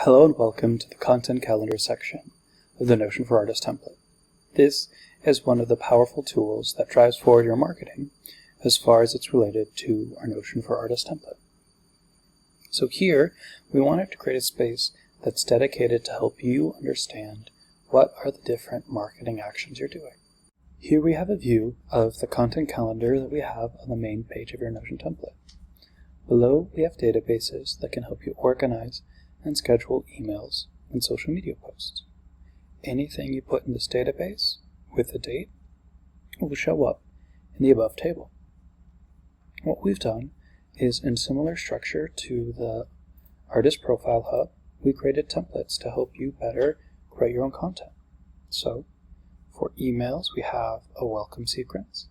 Hello and welcome to the Content Calendar section of the Notion for Artists template. This is one of the powerful tools that drives forward your marketing as far as it's related to our Notion for Artists template. So here, we wanted to create a space that's dedicated to help you understand what are the different marketing actions you're doing. Here we have a view of the content calendar that we have on the main page of your Notion template. Below, we have databases that can help you organize and schedule emails and social media posts. Anything you put in this database with a date will show up in the above table. What we've done is, in similar structure to the Artist Profile Hub, we created templates to help you better create your own content. So, for emails, we have a welcome sequence,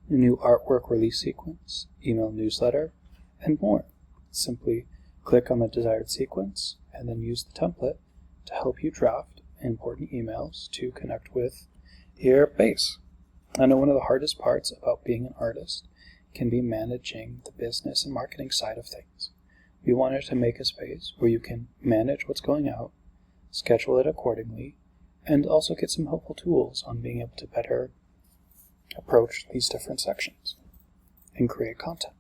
a new artwork release sequence, email newsletter, and more. Simply click on the desired sequence and then use the template to help you draft important emails to connect with your base. I know one of the hardest parts about being an artist can be managing the business and marketing side of things. We wanted to make a space where you can manage what's going out, schedule it accordingly, and also get some helpful tools on being able to better approach these different sections and create content.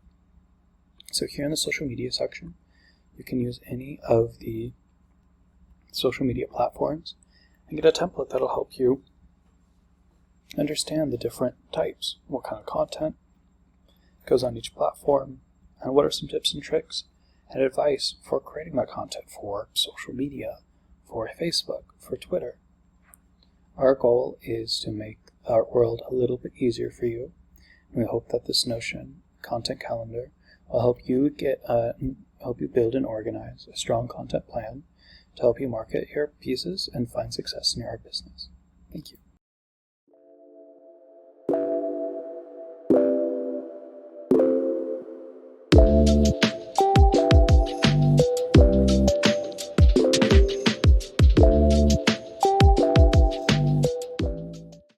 So here in the social media section, you can use any of the social media platforms and get a template that'll help you understand the different types, what kind of content goes on each platform, and what are some tips and tricks and advice for creating that content for social media, for Facebook, for Twitter. Our goal is to make our world a little bit easier for you. We hope that this Notion content calendar will help you build and organize a strong content plan to help you market your pieces and find success in your art business. Thank you.